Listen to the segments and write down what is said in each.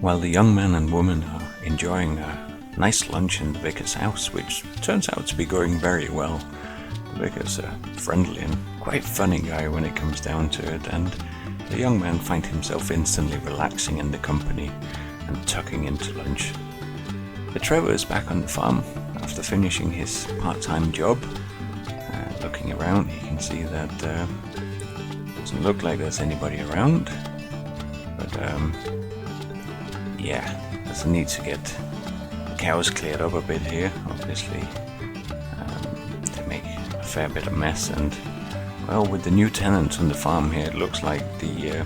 While the young man and woman are enjoying a nice lunch in the vicar's house, which turns out to be going very well. The vicar's a friendly and quite funny guy when it comes down to it, and the young man finds himself instantly relaxing in the company and tucking into lunch. But Trevor is back on the farm after finishing his part-time job. Looking around, he can see that doesn't look like there's anybody around, but yeah, there's a need to get the cows cleared up a bit here. Obviously, they make a fair bit of mess, and well, with the new tenants on the farm here, it looks like the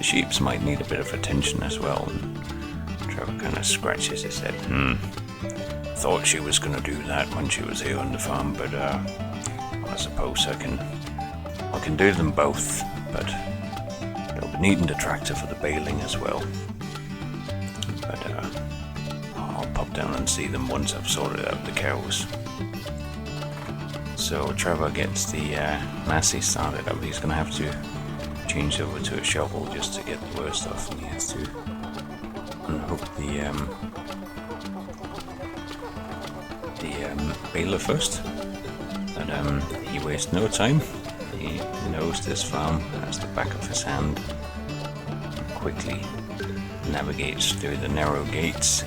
sheeps might need a bit of attention as well. And Trevor kind of scratches his head. Thought she was going to do that when she was here on the farm, but I suppose I can do them both, but they'll be needing the tractor for the baling as well. But I'll pop down and see them once I've sorted out the cows. So Trevor gets the Massey started up. He's going to have to change over to a shovel just to get the worst off, and he has to unhook the baler first. But he wastes no time. He knows this farm as the back of his hand and quickly navigates through the narrow gates.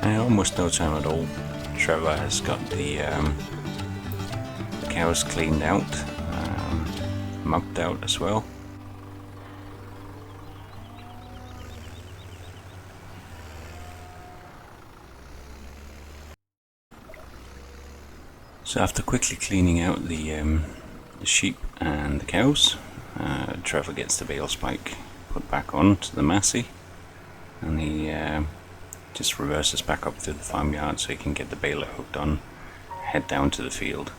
Almost no time at all. Trevor has got the cows cleaned out, mucked out as well. So after quickly cleaning out the sheep and the cows, Trevor gets the bale spike put back on to the Massey, and he just reverses back up to the farmyard so he can get the baler hooked on, head down to the field.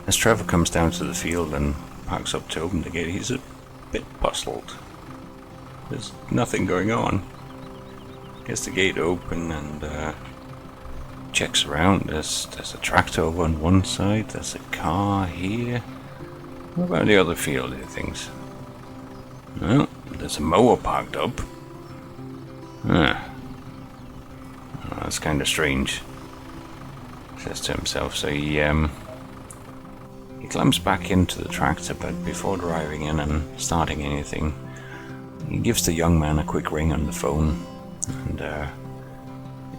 As Trevor comes down to the field and parks up to open the gate, he's a bit puzzled. There's nothing going on. Gets the gate open and checks around. There's a tractor over on one side, there's a car here. What about the other field he thinks? Well, there's a mower parked up. That's kind of strange, says to himself. So he climbs back into the tractor, but before driving in and starting anything, he gives the young man a quick ring on the phone, and the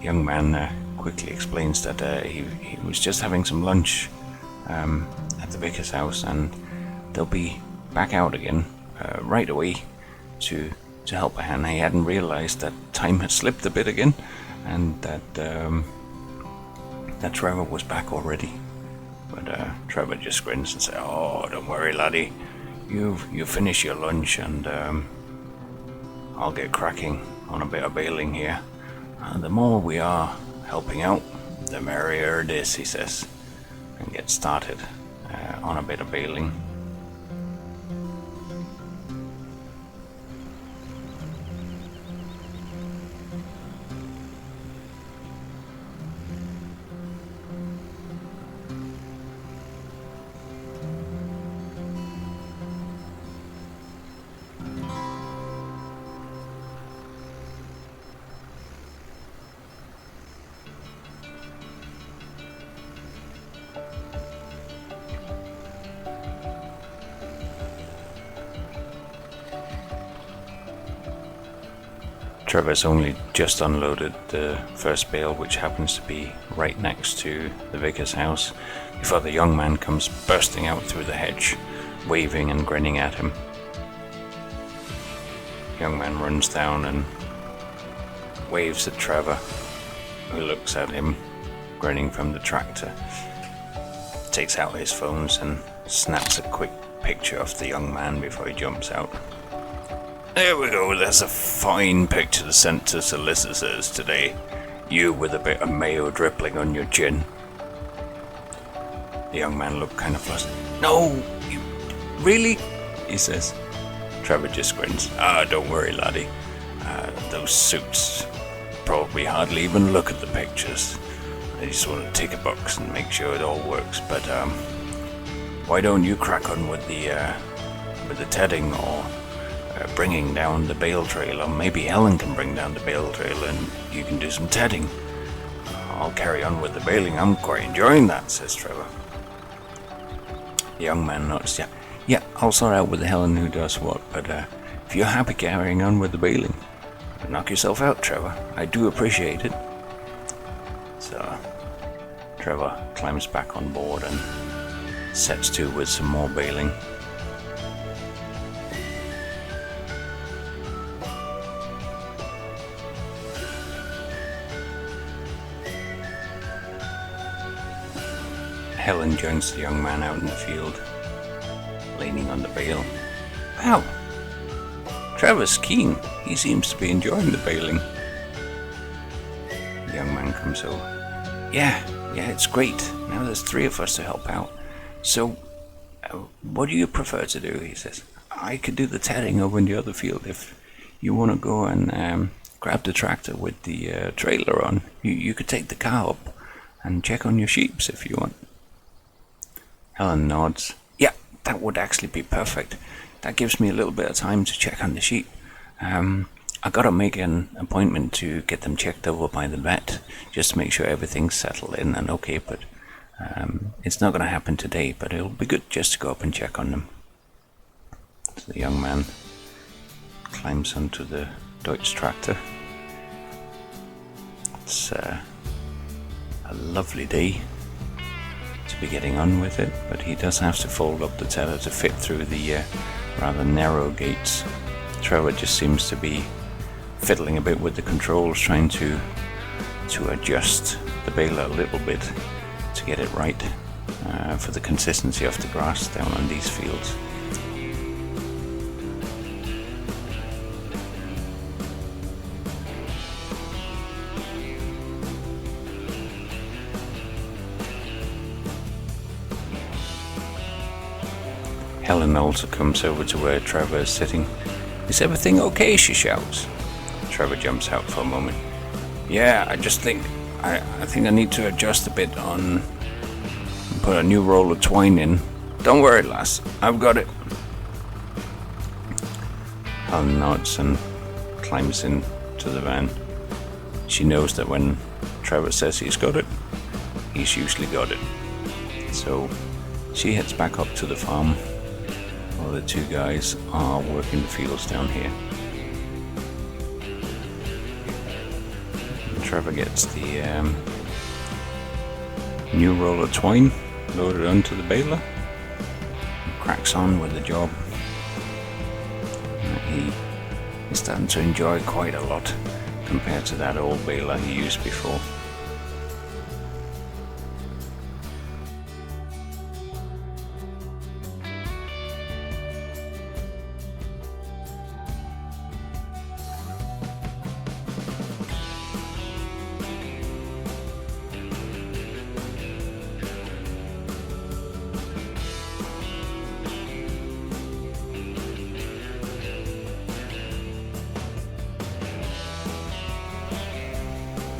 young man quickly explains that he was just having some lunch at the vicar's house, and they'll be back out again right away to help a hand. He hadn't realized that time had slipped a bit again, and that Trevor was back already. But Trevor just grins and says, "Oh, don't worry, laddie. You finish your lunch, and I'll get cracking on a bit of baling here. The more we are helping out, the merrier it is," he says, and gets started on a bit of baling. Trevor's only just unloaded the first bale, which happens to be right next to the vicar's house, before the young man comes bursting out through the hedge, waving and grinning at him. The young man runs down and waves at Trevor, who looks at him, grinning from the tractor, takes out his phones and snaps a quick picture of the young man before he jumps out. There we go, that's a fine picture to send to solicitors today. You with a bit of mayo dripping on your chin. The young man looked kind of flustered. No, you really? He says. Trevor just grins. Don't worry, laddie. Those suits probably hardly even look at the pictures. They just want to tick a box and make sure it all works. But why don't you crack on with the tedding or bringing down the bale trail? Or maybe Helen can bring down the bale trail and you can do some tedding. I'll carry on with the baling. I'm quite enjoying that, says Trevor. The young man nods. Yeah, I'll sort out with Helen who does what, but if you're happy carrying on with the baling, knock yourself out, Trevor. I do appreciate it. So, Trevor climbs back on board and sets to with some more baling. Helen joins the young man out in the field, leaning on the bale. Wow, Trevor's keen. He seems to be enjoying the baling. The young man comes over. Yeah, it's great. Now there's 3 of us to help out. So, what do you prefer to do? He says. I could do the tedding over in the other field if you want to go and grab the tractor with the trailer on. You could take the car up and check on your sheeps if you want. Helen nods. Yeah, that would actually be perfect. That gives me a little bit of time to check on the sheep. I gotta make an appointment to get them checked over by the vet, just to make sure everything's settled in and okay, but it's not gonna happen today, but it'll be good just to go up and check on them. So the young man climbs onto the Deutsch tractor. It's a lovely day to be getting on with it, but he does have to fold up the tether to fit through the rather narrow gates. Trevor just seems to be fiddling a bit with the controls, trying to adjust the baler a little bit to get it right for the consistency of the grass down on these fields. Helen also comes over to where Trevor is sitting. Is everything okay? She shouts. Trevor jumps out for a moment. Yeah, I just think I think I need to adjust a bit on, put a new roll of twine in. Don't worry, lass, I've got it. Helen nods and climbs into the van. She knows that when Trevor says he's got it, he's usually got it. So she heads back up to the farm while the 2 guys are working the fields down here. And Trevor gets the new roll of twine loaded onto the baler and cracks on with the job. He's starting to enjoy quite a lot compared to that old baler he used before.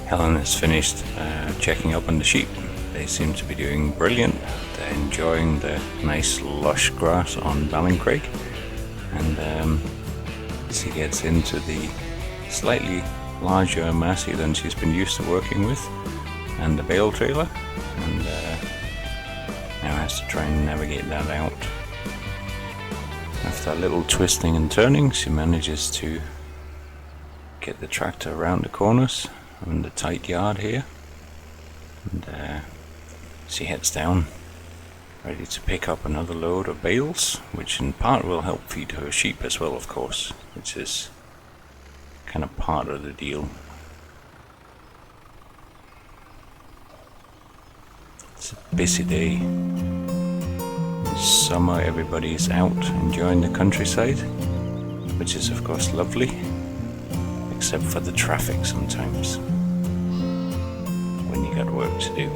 Helen has finished checking up on the sheep. They seem to be doing brilliant. They're enjoying the nice lush grass on BallinCraig, and she gets into the slightly larger Massey than she's been used to working with, and the bale trailer, and now has to try and navigate that out. After a little twisting and turning, she manages to get the tractor around the corners in the tight yard here, and she heads down, ready to pick up another load of bales, which in part will help feed her sheep as well, of course, which is kind of part of the deal. It's a busy day. It's summer, everybody's out enjoying the countryside, which is of course lovely, except for the traffic sometimes, when you got work to do.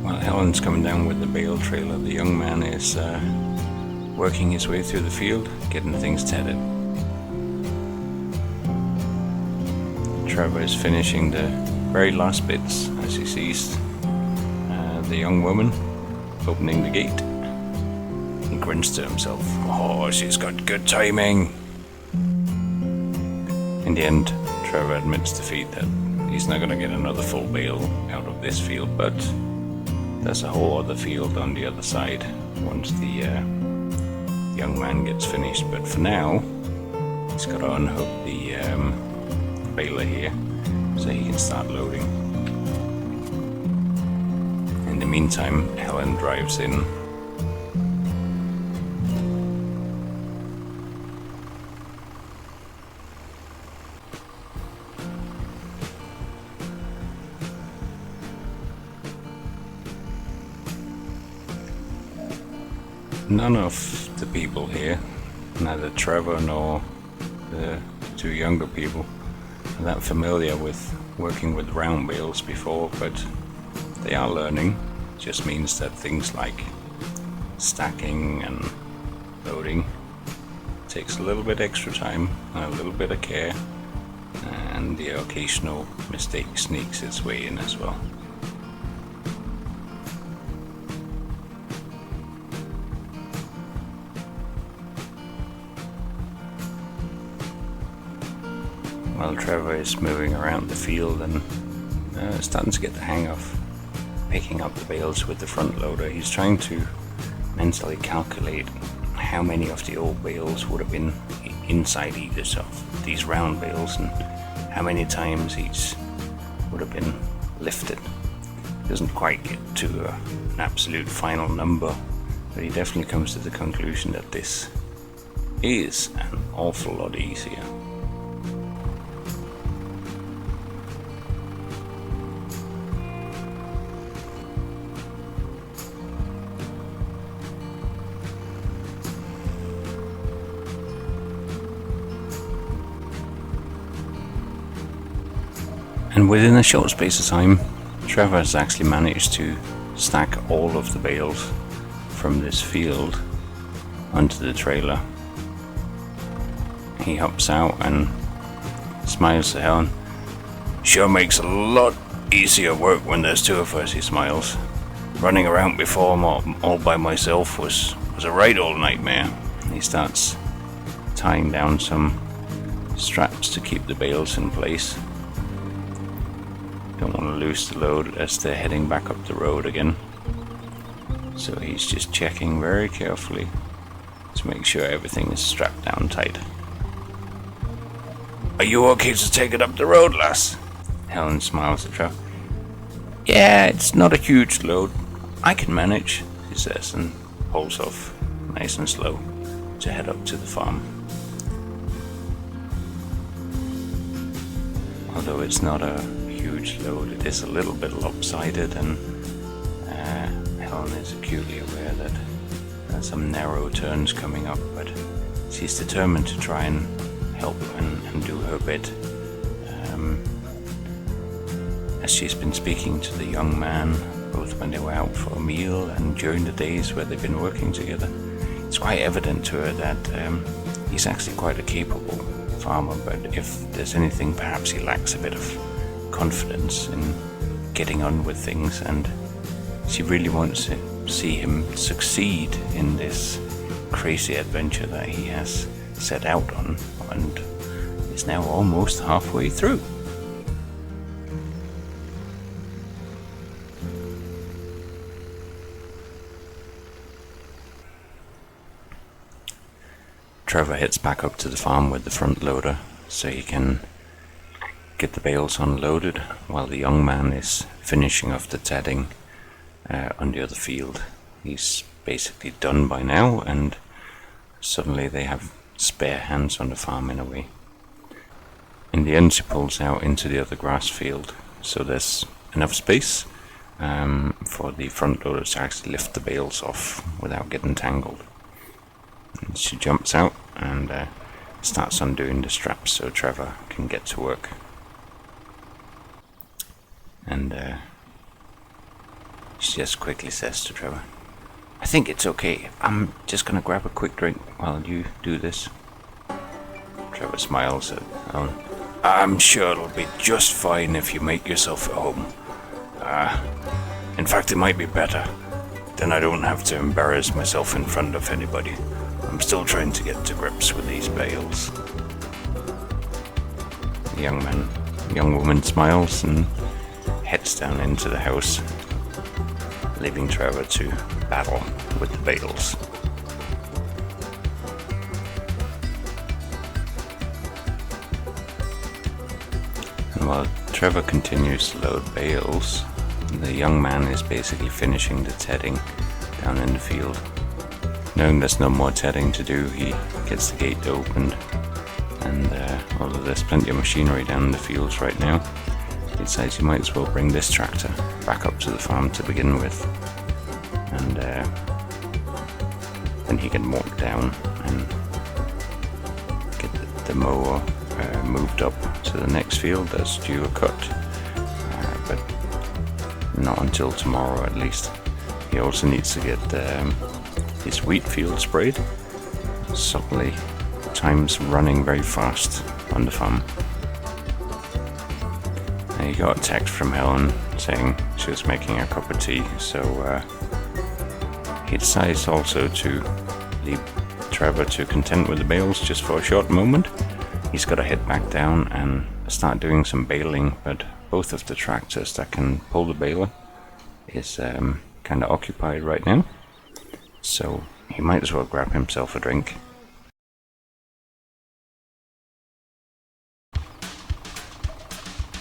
While Helen's coming down with the bale trailer, the young man is working his way through the field, getting things tethered. Trevor is finishing the very last bits as he sees the young woman opening the gate. He grins to himself. Oh, she's got good timing. In the end, Trevor admits defeat that he's not going to get another full bale out of this field, but there's a whole other field on the other side once the young man gets finished. But for now, he's got to unhook the baler here so he can start loading. In the meantime, Helen drives in. None of the people here, neither Trevor nor the two younger people, are that familiar with working with round bales before, but they are learning. It just means that things like stacking and loading takes a little bit extra time and a little bit of care, and the occasional mistake sneaks its way in as well. While Trevor is moving around the field and starting to get the hang of picking up the bales with the front loader, he's trying to mentally calculate how many of the old bales would have been inside each of these round bales and how many times each would have been lifted. He doesn't quite get to an absolute final number, but he definitely comes to the conclusion that this is an awful lot easier. And within a short space of time, Trevor has actually managed to stack all of the bales from this field onto the trailer. He hops out and smiles to Helen. Sure makes a lot easier work when there's two of us, he smiles. Running around before all by myself was a right old nightmare. He starts tying down some straps to keep the bales in place. Don't want to lose the load as they're heading back up the road again. So he's just checking very carefully to make sure everything is strapped down tight. Are you okay to take it up the road, lass? Helen smiles at Trevor. Yeah, it's not a huge load. I can manage, he says, and pulls off nice and slow to head up to the farm. Although it's not a huge load, it is a little bit lopsided, and Helen is acutely aware that there are some narrow turns coming up, but she's determined to try and help and do her bit. As she's been speaking to the young man, both when they were out for a meal and during the days where they've been working together, it's quite evident to her that he's actually quite a capable farmer, but if there's anything, perhaps he lacks a bit of confidence in getting on with things, and she really wants to see him succeed in this crazy adventure that he has set out on and is now almost halfway through. Trevor heads back up to the farm with the front loader so he can get the bales unloaded while the young man is finishing off the tedding on the other field. He's basically done by now, and suddenly they have spare hands on the farm in a way. In the end, she pulls out into the other grass field, so there's enough space for the front loader to actually lift the bales off without getting tangled. And she jumps out and starts undoing the straps so Trevor can get to work. And she just quickly says to Trevor, "I think it's okay. I'm just gonna grab a quick drink while you do this." Trevor smiles at Helen. "I'm sure it'll be just fine if you make yourself at home. In fact, it might be better. Then I don't have to embarrass myself in front of anybody. I'm still trying to get to grips with these bales." The young woman smiles and heads down into the house, leaving Trevor to battle with the bales. And while Trevor continues to load bales, the young man is basically finishing the tedding down in the field. Knowing there's no more tedding to do, he gets the gate opened, and although there's plenty of machinery down in the fields right now, he decides he might as well bring this tractor back up to the farm to begin with, and then he can walk down and get the mower moved up to the next field that's due a cut, but not until tomorrow at least. He also needs to get his wheat field sprayed. Suddenly, time's running very fast on the farm. And he got a text from Helen saying she was making a cup of tea, so he decides also to leave Trevor to contend with the bales just for a short moment. He's got to head back down and start doing some baling, but both of the tractors that can pull the baler is kind of occupied right now, so he might as well grab himself a drink.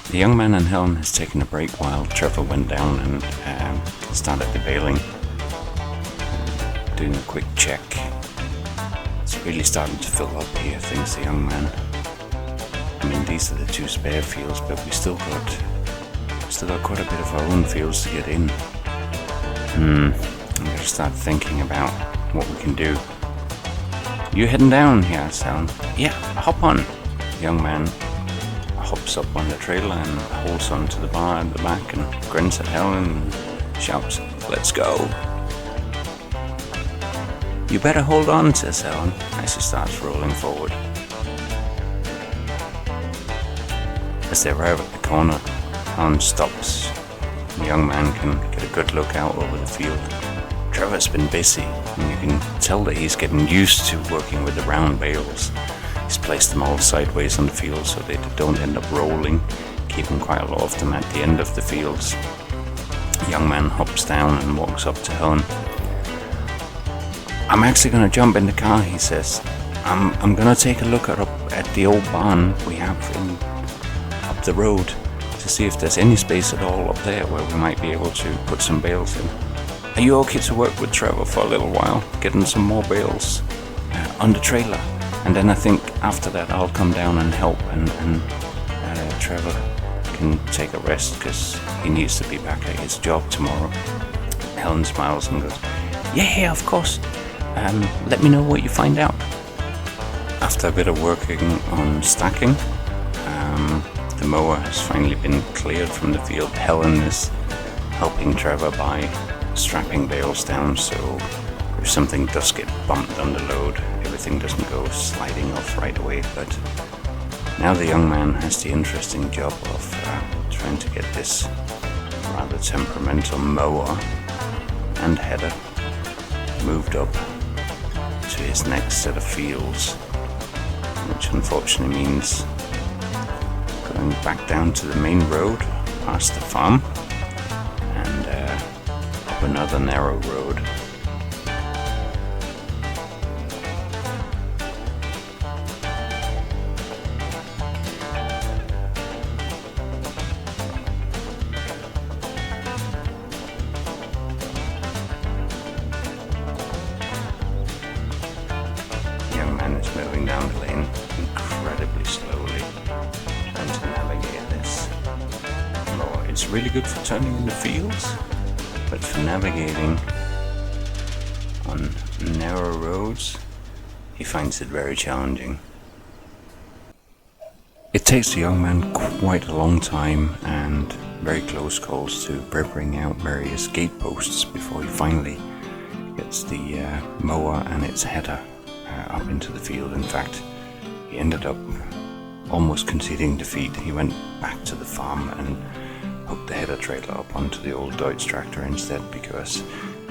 The young man and Helen has taken a break while Trevor went down and started the baling, doing a quick check. It's really starting to fill up here, thinks the young man. I mean, these are the two spare fields, but we still got quite a bit of our own fields to get in. I'm gonna start thinking about what we can do. "You heading down?" he asks Helen. "Yeah, hop on." The young man hops up on the trailer and holds on to the bar at the back and grins at Helen and shouts, "Let's go." "You better hold on," says Helen as she starts rolling forward. As they arrive at the corner, Helen stops. The young man can get a good look out over the field. Trevor's been busy, and you can tell that he's getting used to working with the round bales. He's placed them all sideways on the field so they don't end up rolling, keeping quite a lot of them at the end of the fields. The young man hops down and walks up to Helen. "I'm actually going to jump in the car," he says. I'm going to take a look at the old barn we have up the road to see if there's any space at all up there where we might be able to put some bales in. Are you okay to work with Trevor for a little while, getting some more bales on the trailer? And then I think after that I'll come down and help, and Trevor can take a rest because he needs to be back at his job tomorrow." Helen smiles and goes, Yeah, of course. Let me know what you find out." After a bit of working on stacking, the mower has finally been cleared from the field. Helen is helping Trevor by strapping bales down, so if something does get bumped on the load, everything doesn't go sliding off right away. But now the young man has the interesting job of trying to get this rather temperamental mower and header moved up to his next set of fields, which unfortunately means going back down to the main road past the farm and up another narrow road. The young man is moving down the lane incredibly slowly, It's really good for turning in the fields, but for navigating on narrow roads, he finds it very challenging. It takes the young man quite a long time and very close calls to peppering out various gate posts before he finally gets the mower and its header up into the field. In fact, he ended up almost conceding defeat. He went back to the farm and hooked the header trailer up onto the old Deutz tractor instead, because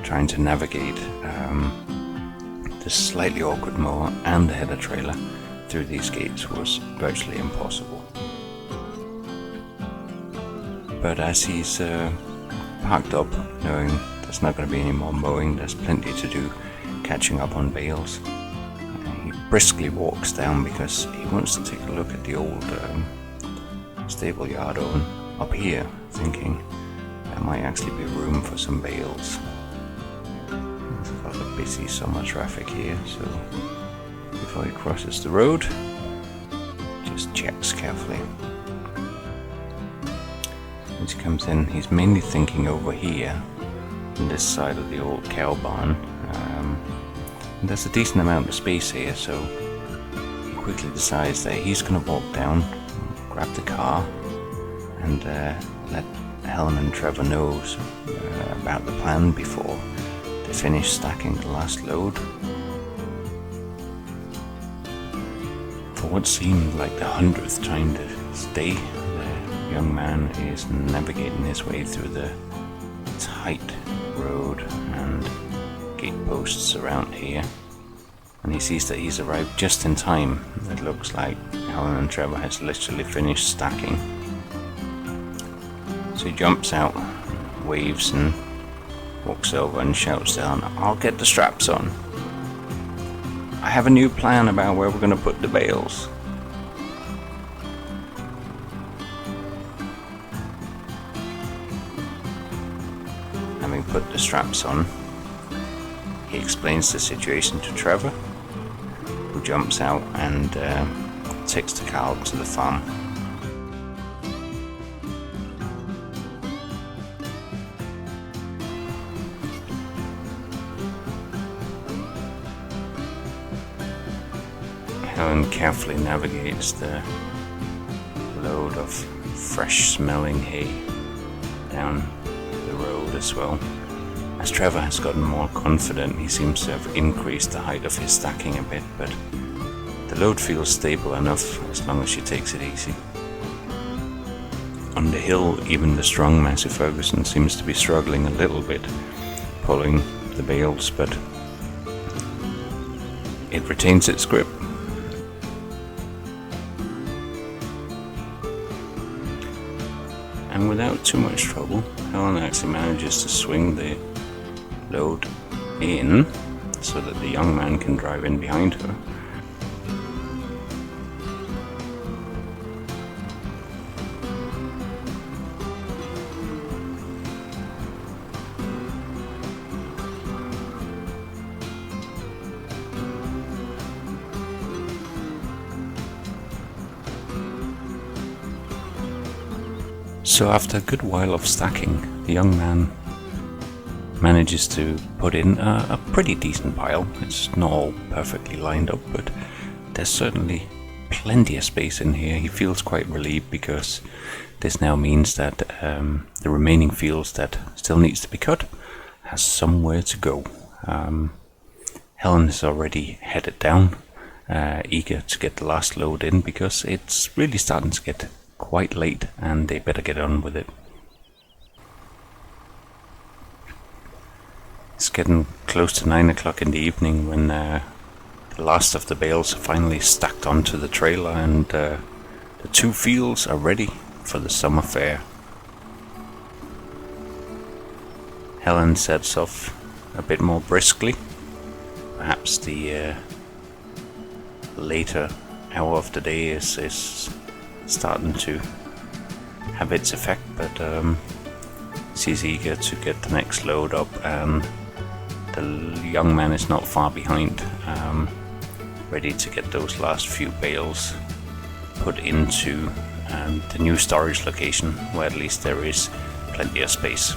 trying to navigate this slightly awkward mower and the header trailer through these gates was virtually impossible. But as he's parked up, knowing there's not going to be any more mowing, there's plenty to do catching up on bales, he briskly walks down because he wants to take a look at the old stable yard up here, thinking there might actually be room for some bales. There's a lot of busy summer traffic here, so before he crosses the road, just checks carefully. As he comes in, he's mainly thinking over here, on this side of the old cow barn. And there's a decent amount of space here, so he quickly decides that he's going to walk down, grab the car, and let Helen and Trevor know about the plan before they finish stacking the last load. For what seemed like the 100th time today, the young man is navigating his way through the tight road and gate posts around here, and he sees that he's arrived just in time. It looks like Helen and Trevor has literally finished stacking. So he jumps out, waves, and walks over and shouts down, "I'll get the straps on. I have a new plan about where we're going to put the bales." Having put the straps on, he explains the situation to Trevor, who jumps out and takes the car up to the farm. Helen carefully navigates the load of fresh-smelling hay down the road as well. As Trevor has gotten more confident, he seems to have increased the height of his stacking a bit, but the load feels stable enough as long as she takes it easy. On the hill, even the strong Massey Ferguson seems to be struggling a little bit, pulling the bales, but it retains its grip. And without too much trouble, Helen actually manages to swing the load in so that the young man can drive in behind her. So after a good while of stacking, the young man manages to put in a pretty decent pile. It's not all perfectly lined up, but there's certainly plenty of space in here. He feels quite relieved because this now means that the remaining fields that still needs to be cut has somewhere to go. Helen is already headed down, eager to get the last load in because it's really starting to get quite late and they better get on with it. It's getting close to 9 o'clock in the evening when the last of the bales are finally stacked onto the trailer and the two fields are ready for the summer fair. Helen sets off a bit more briskly. Perhaps the later hour of the day is starting to have its effect, but she's eager to get the next load up, and the young man is not far behind, ready to get those last few bales put into the new storage location, where at least there is plenty of space.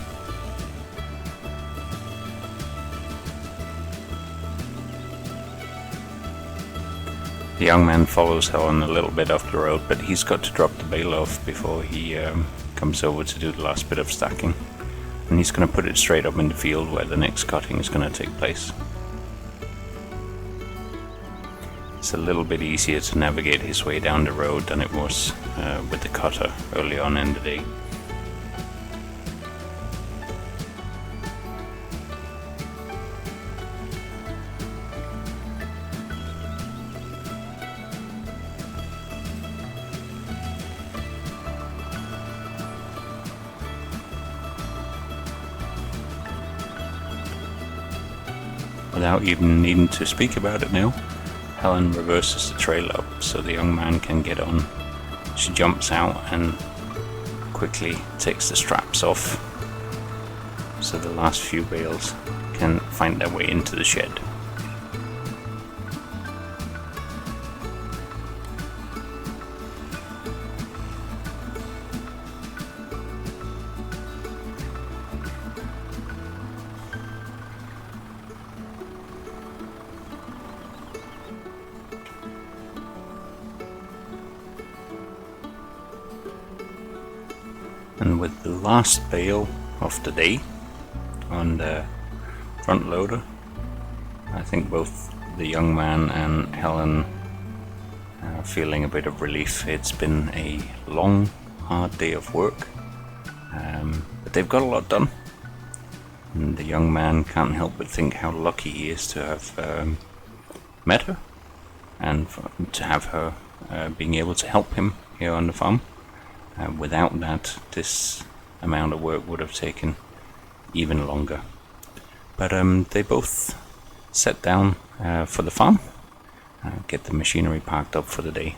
The young man follows Helen a little bit off the road, but he's got to drop the bale off before he comes over to do the last bit of stacking. And he's going to put it straight up in the field where the next cutting is going to take place. It's a little bit easier to navigate his way down the road than it was with the cutter early on in the day. Without even needing to speak about it now, Helen reverses the trailer up so the young man can get on. She jumps out and quickly takes the straps off so the last few bales can find their way into the shed. And with the last bale of the day on the front loader, I think both the young man and Helen are feeling a bit of relief. It's been a long, hard day of work, but they've got a lot done. And the young man can't help but think how lucky he is to have met her, and to have her being able to help him here on the farm. Without that, this amount of work would have taken even longer. But they both sat down for the farm, get the machinery parked up for the day.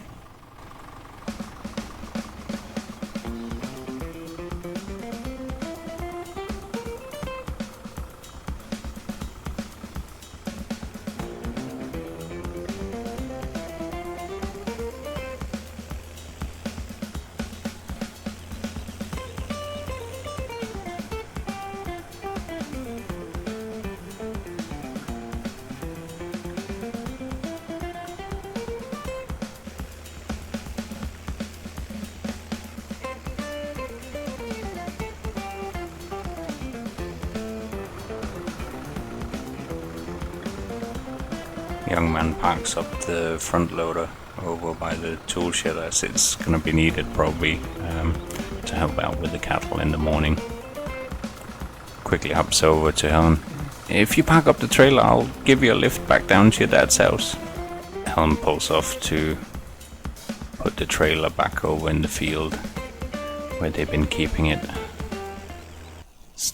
Young man parks up the front loader over by the tool shed as it's going to be needed probably to help out with the cattle in the morning. Quickly hops over to Helen. If you park up the trailer, I'll give you a lift back down to your dad's house. Helen pulls off to put the trailer back over in the field where they've been keeping it.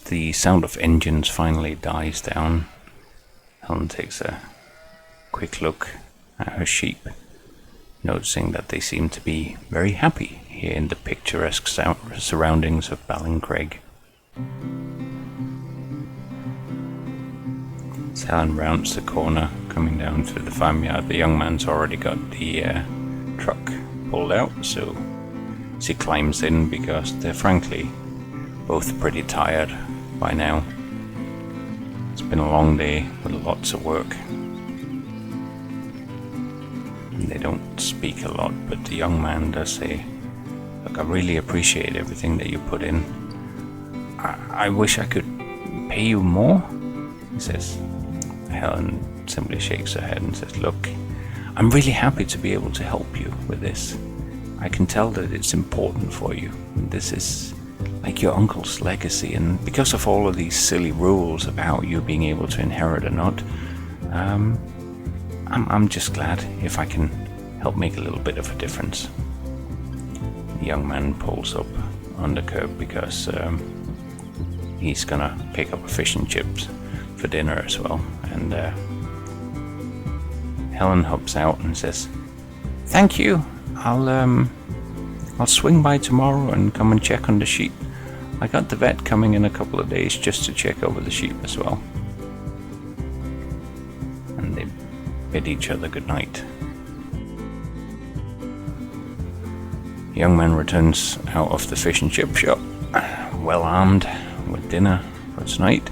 The sound of engines finally dies down. Helen takes a quick look at her sheep, noticing that they seem to be very happy here in the picturesque surroundings of BallinCraig. As Helen rounds the corner, coming down through the farmyard, the young man's already got the truck pulled out, so she climbs in because they're frankly both pretty tired by now. It's been a long day with lots of work. They don't speak a lot, but the young man does say, "Look, I really appreciate everything that you put in. I wish I could pay you more," he says. Helen simply shakes her head and says, "Look, I'm really happy to be able to help you with this. I can tell that it's important for you. This is like your uncle's legacy, and because of all of these silly rules about you being able to inherit or not, I'm just glad if I can help make a little bit of a difference." The young man pulls up on the curb because he's gonna pick up a fish and chips for dinner as well. And Helen hops out and says, "Thank you. I'll swing by tomorrow and come and check on the sheep. I got the vet coming in a couple of days just to check over the sheep as well." And they bid each other good night. The young man returns out of the fish and chip shop, well armed with dinner for tonight.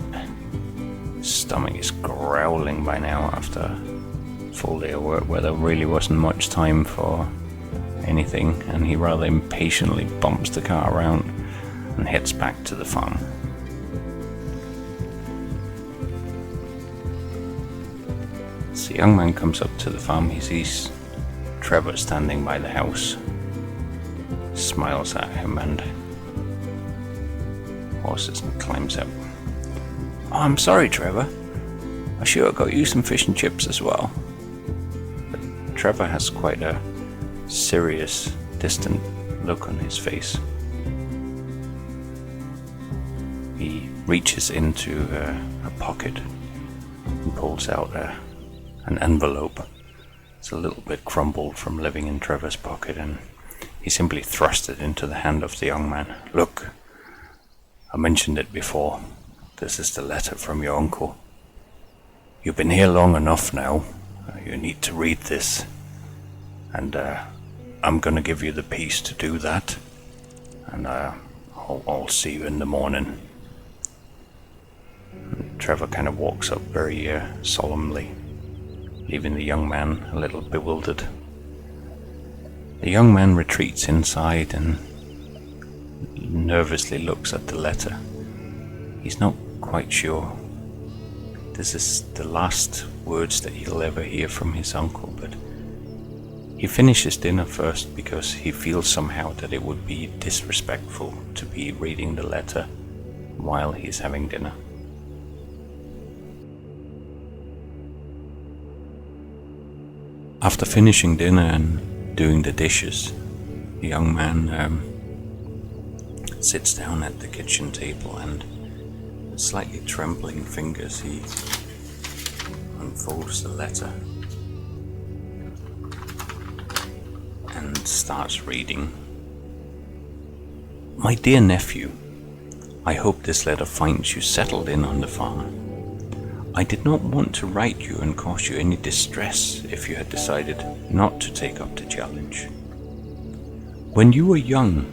His stomach is growling by now after a full day of work where there really wasn't much time for anything, and he rather impatiently bumps the car around and heads back to the farm. As the young man comes up to the farm, he sees Trevor standing by the house, smiles at him and pauses and climbs up. "Oh, I'm sorry, Trevor. I sure got you some fish and chips as well." But Trevor has quite a serious, distant look on his face. He reaches into a pocket and pulls out an envelope. It's a little bit crumpled from living in Trevor's pocket, and he simply thrust it into the hand of the young man. "Look, I mentioned it before. This is the letter from your uncle. You've been here long enough now. You need to read this. And I'm gonna give you the peace to do that. And I'll see you in the morning." And Trevor kind of walks up very solemnly, leaving the young man a little bewildered. The young man retreats inside and nervously looks at the letter. He's not quite sure. This is the last words that he'll ever hear from his uncle, but he finishes dinner first because he feels somehow that it would be disrespectful to be reading the letter while he's having dinner. After finishing dinner and doing the dishes, the young man sits down at the kitchen table and with slightly trembling fingers he unfolds the letter and starts reading. "My dear nephew, I hope this letter finds you settled in on the farm. I did not want to write you and cause you any distress if you had decided not to take up the challenge. When you were young,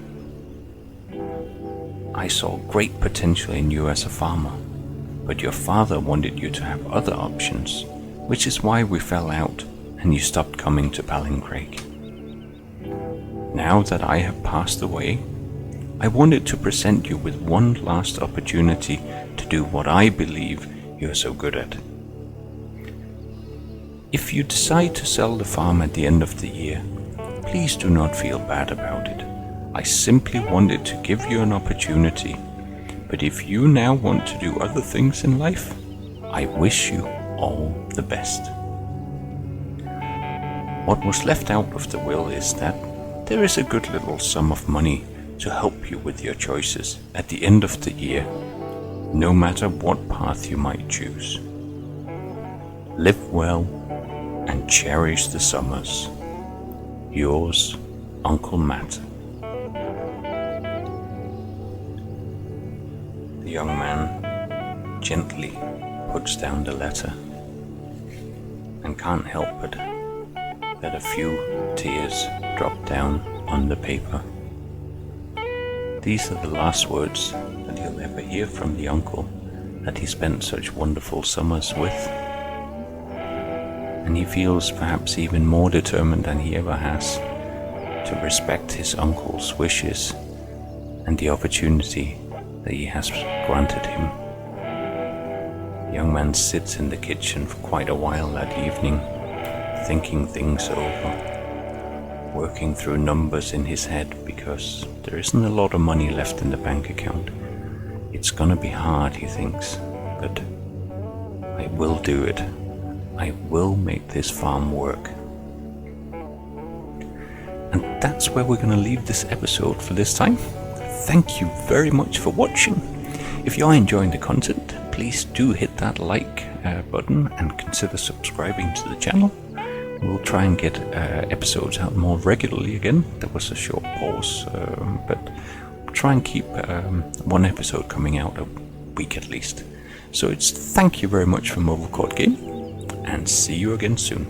I saw great potential in you as a farmer, but your father wanted you to have other options, which is why we fell out and you stopped coming to BallinCraig. Now that I have passed away, I wanted to present you with one last opportunity to do what I believe you're so good at. If you decide to sell the farm at the end of the year, please do not feel bad about it. I simply wanted to give you an opportunity, but if you now want to do other things in life, I wish you all the best." What was left out of the will is that there is a good little sum of money to help you with your choices at the end of the year, no matter what path you might choose. Live well and cherish the summers. Yours, Uncle Matt. The young man gently puts down the letter and can't help but let a few tears drop down on the paper. These are the last words that he'll ever hear from the uncle that he spent such wonderful summers with. And he feels perhaps even more determined than he ever has to respect his uncle's wishes and the opportunity that he has granted him. The young man sits in the kitchen for quite a while that evening, thinking things over, working through numbers in his head because there isn't a lot of money left in the bank account. It's gonna be hard, he thinks, but I will do it. I will make this farm work. And that's where we're gonna leave this episode for this time. Thank you very much for watching. If you are enjoying the content, please do hit that like button and consider subscribing to the channel. We'll try and get episodes out more regularly again. There was a short pause, but we'll try and keep one episode coming out a week at least. So it's thank you very much for Mobile Court Game, and see you again soon.